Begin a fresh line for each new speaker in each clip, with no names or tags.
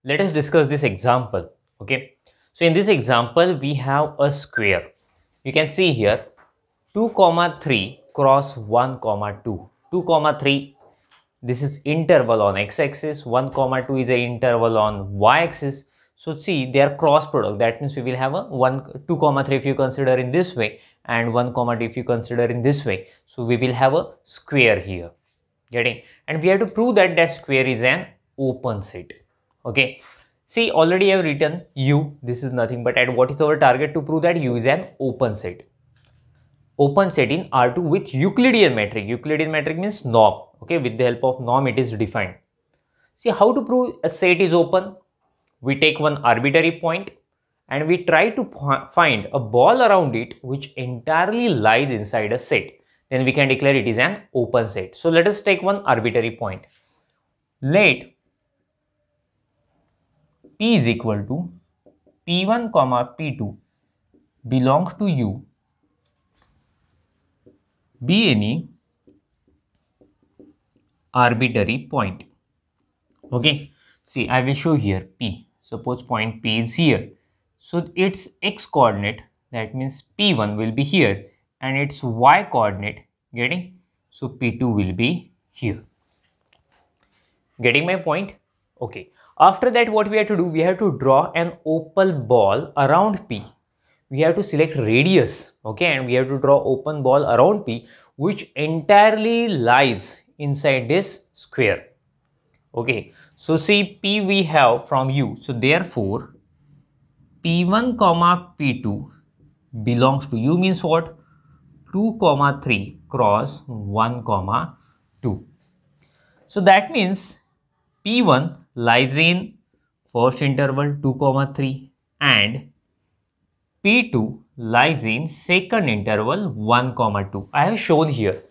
let us discuss this example. Okay, so in this example we have a square. You can see here 2 comma 3 cross 1 comma 2. 2 comma 3, this is interval on x-axis. 1 comma 2 is an interval on y-axis. So see, they are cross product. That means we will have a 2 comma 3 if you consider in this way, and 1 comma 2 if you consider in this way. So we will have a square here. Getting? And we have to prove that that square is an open set. Okay, see, already I have written u. This is nothing but, and what is our target? To prove that u is an open set. Open set in R2 with Euclidean metric. Euclidean metric means norm. Okay, with the help of norm it is defined. See, how to prove a set is open? We take one arbitrary point and we try to find a ball around it which entirely lies inside a set. Then we can declare it is an open set. So let us take one arbitrary point. Let P is equal to P1 comma P2 belongs to U be any arbitrary point. Okay, see, I will show here P. Suppose point P is here. So its x coordinate, that means P1 will be here, and its y coordinate, getting? So P2 will be here. Getting my point? Okay. After that, what we have to do? We have to draw an open ball around P. We have to select radius, okay, and we have to draw open ball around P which entirely lies inside this square. Okay, so see, P we have from U. So therefore, P1 comma P2 belongs to U means what? 2 comma 3 cross 1 comma 2. So that means P1 lies in first interval 2 comma 3 and P2 lies in second interval 1 comma 2. I have shown here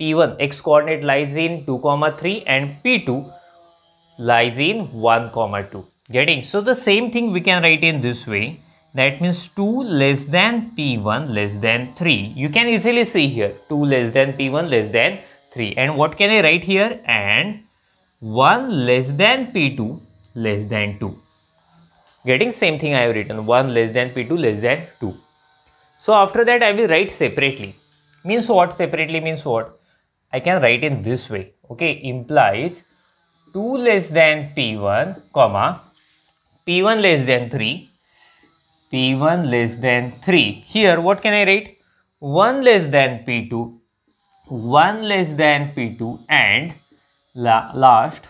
P1 x coordinate lies in 2 comma 3 and P2 lies in 1 comma 2. Getting? So the same thing we can write in this way. That means 2 less than P1 less than 3. You can easily see here 2 less than P1 less than 3. And what can I write here? And 1 less than P2 less than 2. Getting? Same thing I have written 1 less than P2 less than 2. So after that I will write separately. Means what? Separately means what? I can write in this way. Okay, implies 2 less than P1 comma P1 less than 3, P1 less than 3. Here what can I write? 1 less than P2, 1 less than P2 and last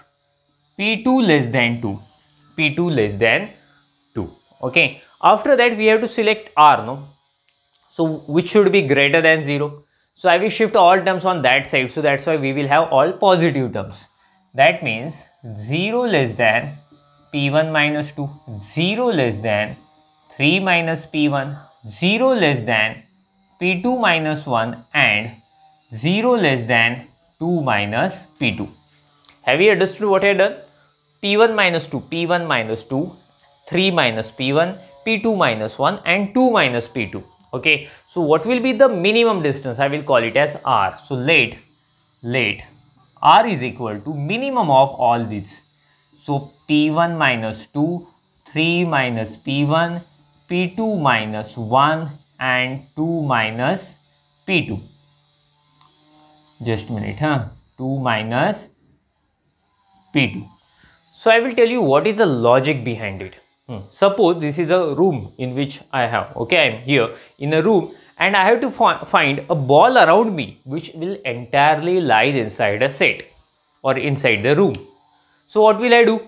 P2 less than 2, P2 less than 2. Okay, after that we have to select R, no? So which should be greater than 0. So I will shift all terms on that side. So that's why we will have all positive terms. That means 0 less than P1 minus 2, 0 less than 3 minus P1, 0 less than P2 minus 1 and 0 less than 2 minus P2. Have you understood what I have done? P1 minus 2, P1 minus 2, 3 minus P1, P2 minus 1 and 2 minus P2. Okay, so what will be the minimum distance? I will call it as R. So let R is equal to minimum of all these. So P1 minus 2, 3 minus P1, P2 minus 1 and 2 minus P2. Just a minute, 2 minus P2. So I will tell you what is the logic behind it. Suppose this is a room in which I have, okay, I am here in a room and I have to find a ball around me which will entirely lie inside a set or inside the room. So what will I do?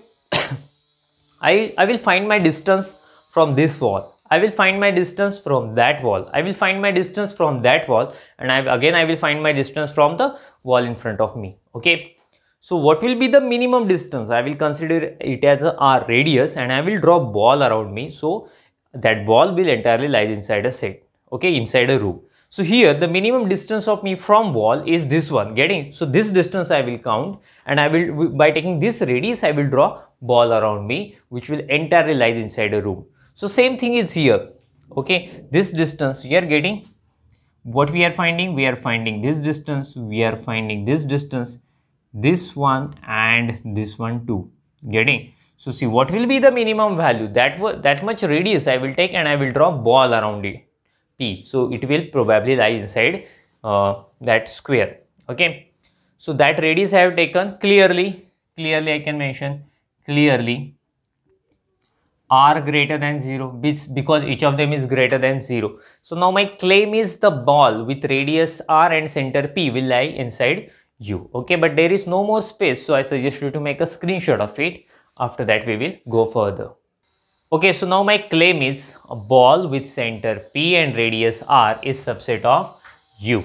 I will find my distance from this wall. I will find my distance from that wall. I will find my distance from that wall, and I will find my distance from the wall in front of me. Okay. So what will be the minimum distance? I will consider it as a R radius and I will draw ball around me. So that ball will entirely lie inside a set. Okay, inside a room. So here the minimum distance of me from wall is this one. Getting? So this distance I will count, and I will, by taking this radius, I will draw ball around me which will entirely lie inside a room. So same thing is here. Okay, this distance we are getting. What we are finding? We are finding this distance. We are finding this distance. This one and this one too. Getting? So see, what will be the minimum value? That much radius I will take and I will draw ball around it, P. So it will probably lie inside that square. Okay. So that radius I have taken clearly I can mention clearly r greater than 0 because each of them is greater than 0. So now my claim is the ball with radius r and center P will lie inside U. Okay, but there is no more space, so I suggest you to make a screenshot of it. After that we will go further. Okay, so now my claim is a ball with center P and radius r is subset of U.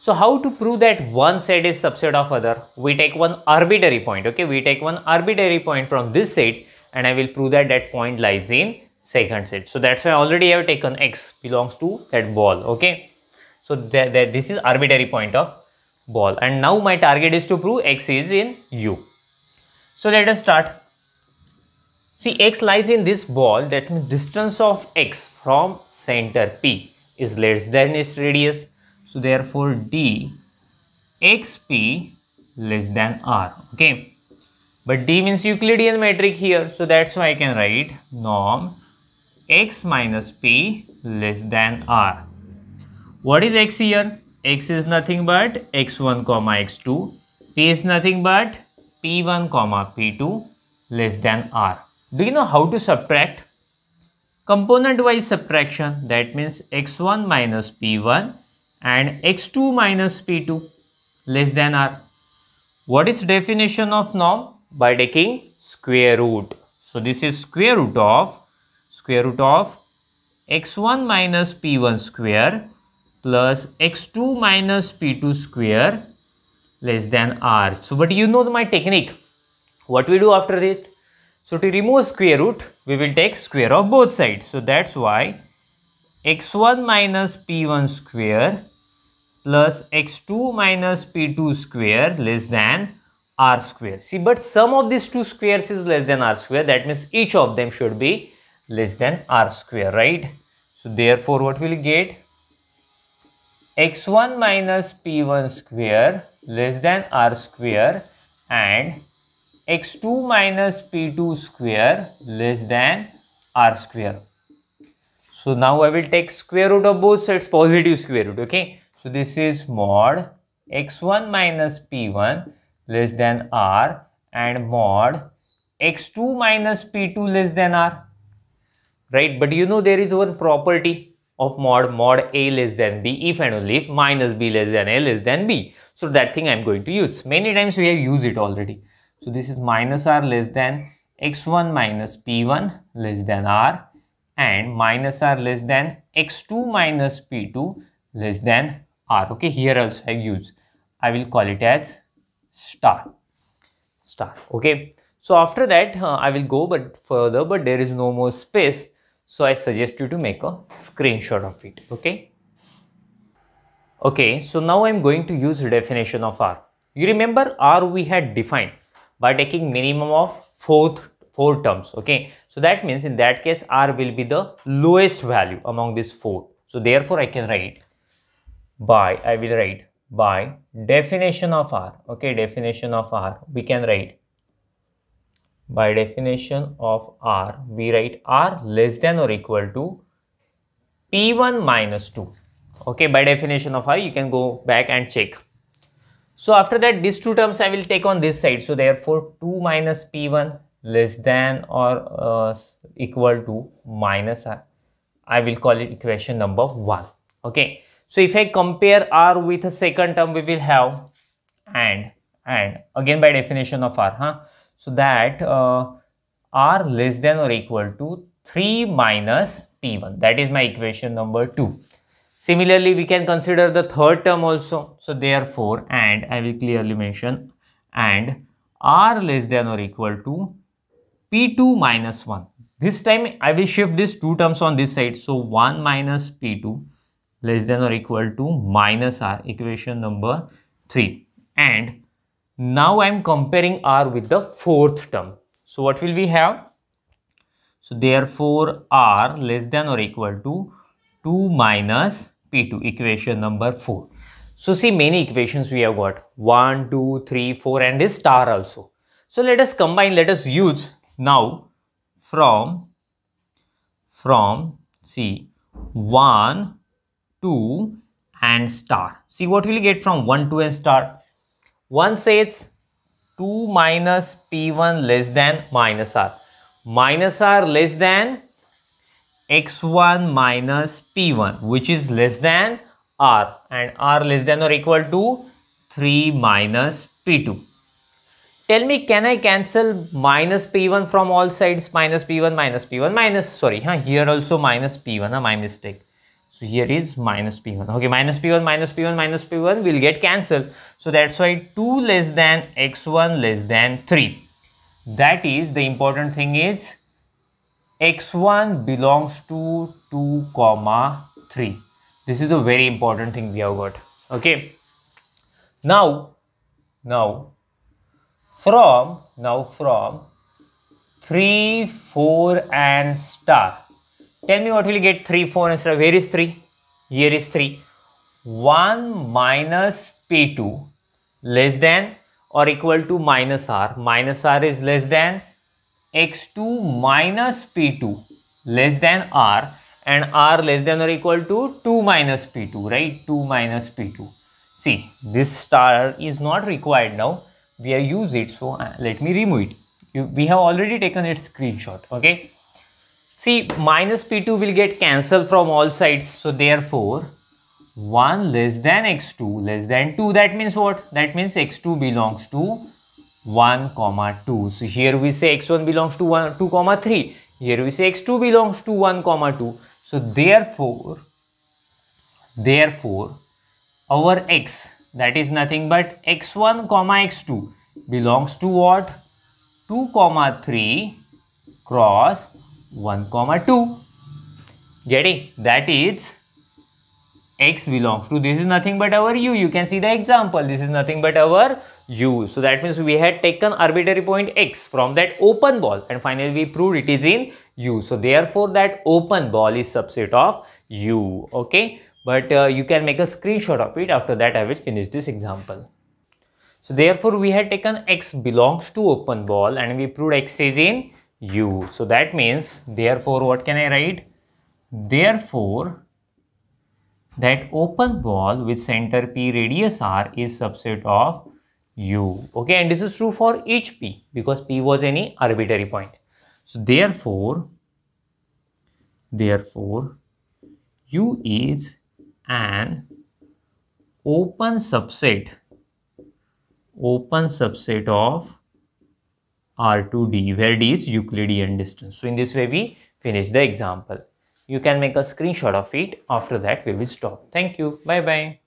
So how to prove that one set is subset of other? We take one arbitrary point. Okay, we take one arbitrary point from this set and I will prove that that point lies in second set. So that's why I already have taken x belongs to that ball. Okay, so this is arbitrary point of ball, and now my target is to prove x is in U. So let us start. See, x lies in this ball, that means distance of x from center P is less than its radius. So therefore d xp less than r. Okay, but d means Euclidean metric here, so that's why I can write norm x minus p less than r. What is x here? X is nothing but x1 comma x2. P is nothing but p1 comma p2 less than r. Do you know how to subtract? Component wise subtraction, that means x1 minus p1 and x2 minus p2 less than r. What is definition of norm? By taking square root. So this is square root of x1 minus p1 square plus x2 minus p2 square less than r. So but you know my technique. What we do after it? So to remove square root, we will take square of both sides. So that's why x1 minus p1 square plus x2 minus p2 square less than r square. See, but sum of these two squares is less than r square. That means each of them should be less than r square, right? So therefore what will you get? x1 minus p1 square less than r square and x2 minus p2 square less than r square. So now I will take square root of both sides, positive square root. Okay, so this is mod x1 minus p1 less than r and mod x2 minus p2 less than r, right? But you know there is one property of mod a less than b if and only if minus b less than a less than b. So that thing I am going to use. Many times we have used it already. So this is minus r less than x1 minus p1 less than r and minus r less than x2 minus p2 less than r. Okay, here also I use. I will call it as star. Okay, so after that I will go further, but there is no more space. So I suggest you to make a screenshot of it. Okay, so now I am going to use definition of r. You remember r we had defined by taking minimum of four terms. Okay, so that means in that case r will be the lowest value among these four. So therefore I can write by definition of r. Okay, definition of r, we can write by definition of r, we write r less than or equal to p1 minus 2. Okay, by definition of r, you can go back and check. So after that, these two terms I will take on this side. So therefore 2 minus p1 less than or equal to minus r. I will call it equation number 1. Okay, so if I compare r with a second term, we will have and again by definition of r, so that r less than or equal to 3 minus p1. That is my equation number 2. Similarly, we can consider the third term also. So therefore, and I will clearly mention and r less than or equal to p2 minus 1. This time I will shift these two terms on this side. So 1 minus p2 less than or equal to minus r, equation number 3. And now I am comparing r with the fourth term. So what will we have? So therefore r less than or equal to 2 minus p2, equation number 4. So see, many equations we have got 1, 2, 3, 4 and this star also. So let us combine, let us use Now from see 1, 2 and star. See what will you get from 1, 2 and star? 1 says 2 minus P1 less than minus R. Minus R less than x1 minus P1, which is less than R, and R less than or equal to 3 minus P2. Tell me, can I cancel minus P1 from all sides? Minus P1, minus P1, minus, sorry, here also minus P1, my mistake. So here is minus P1. Okay, minus P1, minus P1, minus P1 will get cancelled. So that's why 2 less than x1 less than 3. That is, the important thing is x1 belongs to 2, 3. This is a very important thing we have got. Okay. Now from 3, 4 and star. Tell me what will you get 3, 4 and star. Where is 3? Here is 3. 1 minus P2 less than or equal to minus R. Minus R is less than x2 minus P2 less than R, and R less than or equal to 2 minus P2, right? 2 minus P2. See, this star is not required now. We have used it, so let me remove it. We have already taken its screenshot. Okay. See, minus P2 will get cancelled from all sides. So therefore, 1 less than x2 less than 2. That means what? That means x2 belongs to 1, 2. So here we say x1 belongs to 1, 2, 3. Here we say x2 belongs to 1, 2. So therefore, our x, that is nothing but x1, x2 belongs to what? 2, 3 cross 1, 2. Getting? That is, x belongs to, this is nothing but our u. You can see the example. This is nothing but our u. So that means we had taken arbitrary point x from that open ball, and finally we proved it is in u. So therefore that open ball is subset of u. Okay. But you can make a screenshot of it. After that I will finish this example. So therefore we had taken x belongs to open ball and we proved x is in u. So that means, therefore what can I write? Therefore that open ball with center P, radius R is subset of u. Okay, and this is true for each P because P was any arbitrary point. So therefore u is an open subset of R to D, where D is Euclidean distance. So in this way we finish the example. You can make a screenshot of it. After that we will stop. Thank you. Bye bye.